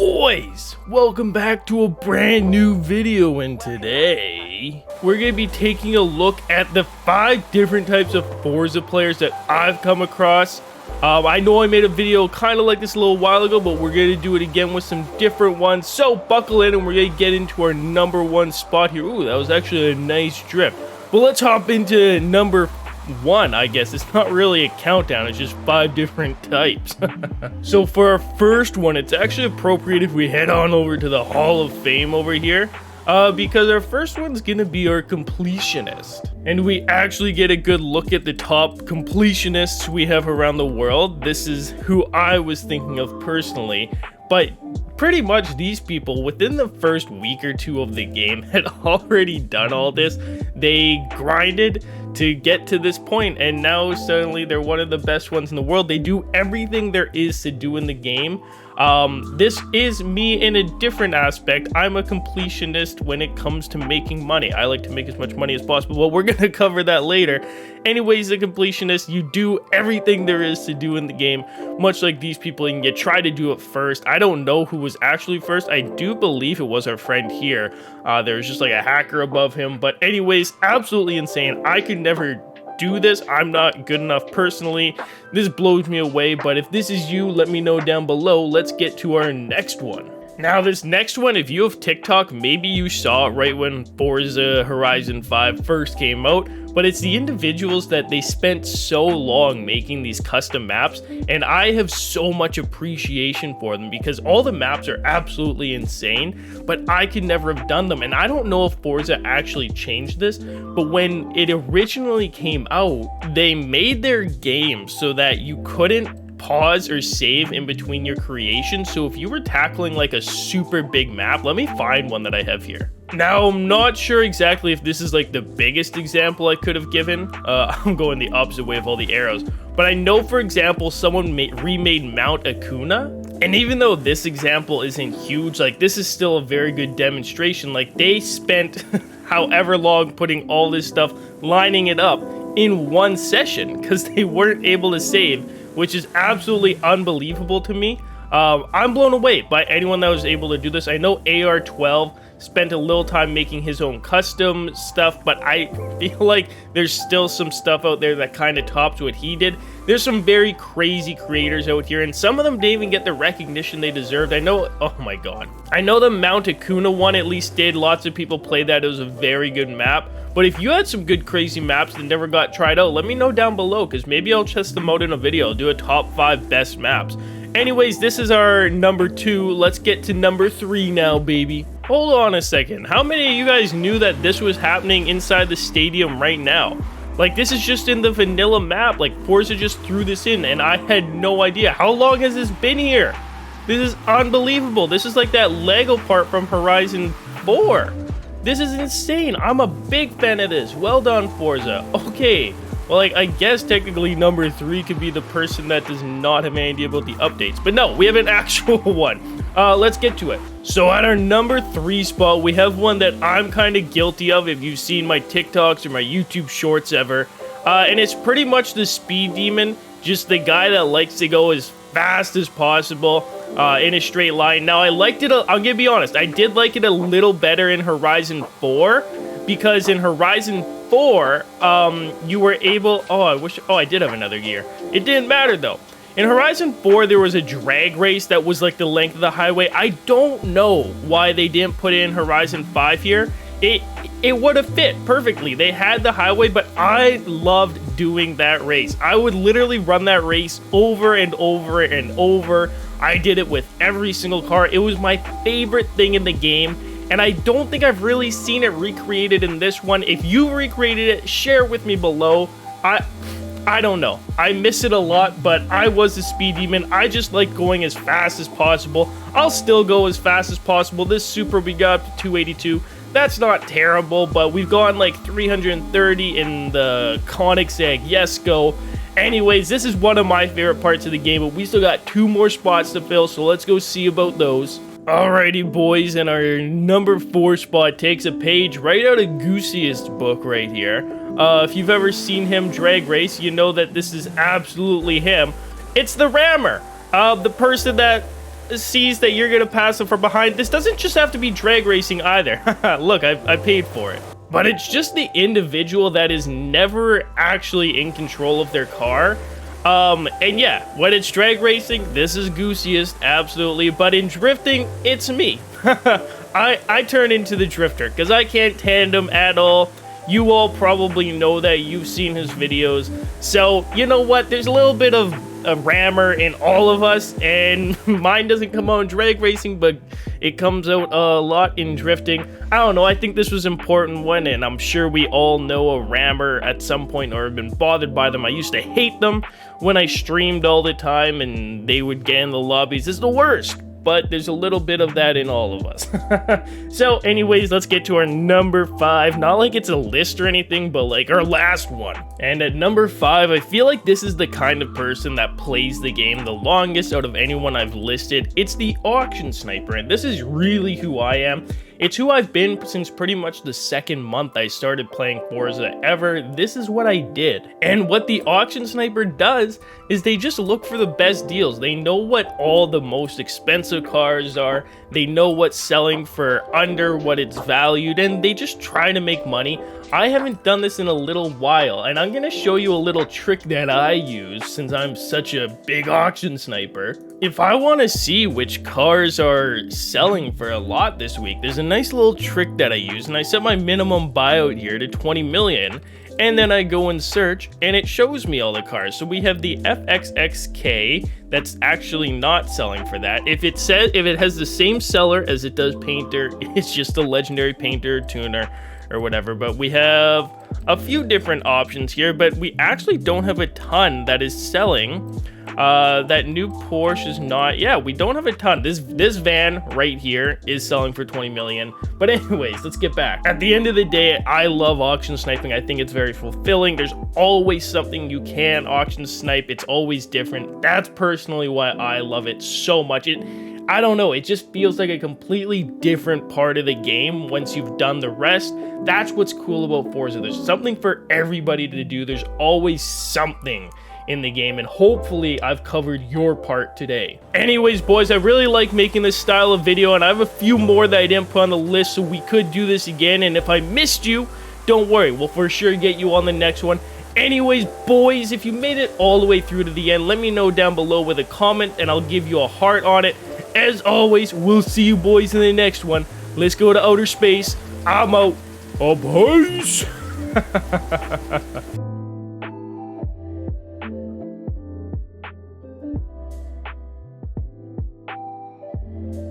Boys, welcome back to a brand new video, and today we're going to be taking a look at the 5 different types of Forza players that I've come across. I know I made a video kind of like this a little while ago, but we're going to do it again with some different ones, so buckle in and we're going to get into our number 1 spot here. Ooh, that was actually a nice drift. But let's hop into number 1, I guess. It's not really a countdown, it's just 5 different types. So for our first one, it's actually appropriate if we head on over to the Hall of Fame over here, because our first one's gonna be our completionist. And we actually get a good look at the top completionists we have around the world. This is who I was thinking of personally, but pretty much these people within the first week or 2 of the game had already done all this. They grinded to get to this point, and now suddenly they're one of the best ones in the world. They do everything there is to do in the game. This is me in a different aspect. I'm a completionist when it comes to making money. I like to make as much money as possible, but we're gonna cover that later. Anyways, the completionist, you do everything there is to do in the game, much like these people, and you try to do it first. I don't know who was actually first. I do believe it was our friend here. There was just like a hacker above him, but anyways, absolutely insane. I could never do this. I'm not good enough personally. This blows me away, but if this is you, let me know down below. Let's get to our next one. Now, this next one, if you have TikTok, maybe you saw it right when Forza Horizon 5 first came out, but it's the individuals that they spent so long making these custom maps, and I have so much appreciation for them because all the maps are absolutely insane, but I could never have done them. And I don't know if Forza actually changed this, but when it originally came out, they made their game so that you couldn't pause or save in between your creation. So if you were tackling like a super big map, let me find one that I have here. Now, I'm not sure exactly if this is like the biggest example I could have given. I'm going the opposite way of all the arrows. But I know, for example, someone remade Mount Acuna. And even though this example isn't huge, like this is still a very good demonstration. Like they spent however long putting all this stuff, lining it up in one session because they weren't able to save, which is absolutely unbelievable to me. I'm blown away by anyone that was able to do this. I know AR12 spent a little time making his own custom stuff, but I feel like there's still some stuff out there that kind of tops what he did. There's some very crazy creators out here, and some of them didn't even get the recognition they deserved. I know, oh my god. I know the Mount Acuna one at least did. Lots of people played that. It was a very good map. But if you had some good crazy maps that never got tried out, let me know down below, because maybe I'll test them out in a video. I'll do a top 5 best maps. Anyways, this is our number 2. Let's get to number 3 now, baby. Hold on a second. How many of you guys knew that this was happening inside the stadium right now? Like, this is just in the vanilla map. Like, Forza just threw this in, and I had no idea. How long has this been here? This is unbelievable. This is like that Lego part from Horizon 4. This is insane. I'm a big fan of this. Well done, Forza. Okay. Well, like, I guess technically number 3 could be the person that does not have any idea about the updates. But no, we have an actual one. Let's get to it. So at our number 3 spot, we have one that I'm kind of guilty of if you've seen my TikToks or my YouTube shorts ever. And it's pretty much the speed demon. Just the guy that likes to go as fast as possible in a straight line. Now, I liked it, I'm gonna be honest, I did like it a little better in Horizon 4, because in Horizon 4, you were able, I did have another gear. It didn't matter though. In Horizon 4, there was a drag race that was like the length of the highway. I don't know why they didn't put it in Horizon 5 here. It would have fit perfectly. They had the highway, but I loved doing that race. I would literally run that race over and over and over. I did it with every single car. It was my favorite thing in the game, and I don't think I've really seen it recreated in this one. If you recreated it, share it with me below. I don't know. I miss it a lot, but I was a speed demon. I just like going as fast as possible. I'll still go as fast as possible. This Super, we got up to 282. That's not terrible, but we've gone like 330 in the Koenigsegg. Yes, go. Anyways, this is one of my favorite parts of the game, but we still got 2 more spots to fill, so let's go see about those. Alrighty, boys, and our number 4 spot takes a page right out of Goosey's book right here. If you've ever seen him drag race, you know that this is absolutely him. It's the rammer, the person that sees that you're gonna pass them from behind, this doesn't just have to be drag racing either. Look, I paid for it. But it's just the individual that is never actually in control of their car. And yeah, when it's drag racing, this is goosiest, absolutely. But in drifting, it's me. I turn into the drifter because I can't tandem at all. You all probably know that, you've seen his videos. So, you know what? There's a little bit of a rammer in all of us, and mine doesn't come out in drag racing, but it comes out a lot in drifting. I don't know, I think this was important one, and I'm sure we all know a rammer at some point or have been bothered by them. I used to hate them when I streamed all the time, and they would get in the lobbies. It's the worst. But there's a little bit of that in all of us. So anyways, let's get to our number 5. Not like it's a list or anything, but like our last one. And at number 5, I feel like this is the kind of person that plays the game the longest out of anyone I've listed. It's the auction sniper, and this is really who I am. It's who I've been since pretty much the second month I started playing Forza ever. This is what I did. And what the auction sniper does is they just look for the best deals. They know what all the most expensive cars are. They know what's selling for under what it's valued, and they just try to make money. I haven't done this in a little while, and I'm gonna show you a little trick that I use since I'm such a big auction sniper. If I want to see which cars are selling for a lot this week, there's a nice little trick that I use, and I set my minimum buyout here to 20 million, and then I go and search, and it shows me all the cars. So we have the FXXK that's actually not selling for that. If it has the same seller as it does painter, it's just a legendary painter, tuner, or whatever. But we have a few different options here, but we actually don't have a ton that is selling. That new Porsche is not, yeah, we don't have a ton. This van right here is selling for 20 million. But anyways, let's get back. At the end of the day, I love auction sniping. I think it's very fulfilling. There's always something you can auction snipe. It's always different. That's personally why I love it so much. I don't know, it just feels like a completely different part of the game once you've done the rest. That's what's cool about Forza. There's something for everybody to do. There's always something in the game, and hopefully I've covered your part today. Anyways, boys, I really like making this style of video, and I have a few more that I didn't put on the list, so we could do this again. And if I missed you, don't worry, we'll for sure get you on the next one. Anyways, boys, if you made it all the way through to the end, let me know down below with a comment, and I'll give you a heart on it. As always, we'll see you boys in the next one. Let's go to outer space. I'm out. Oh, boys.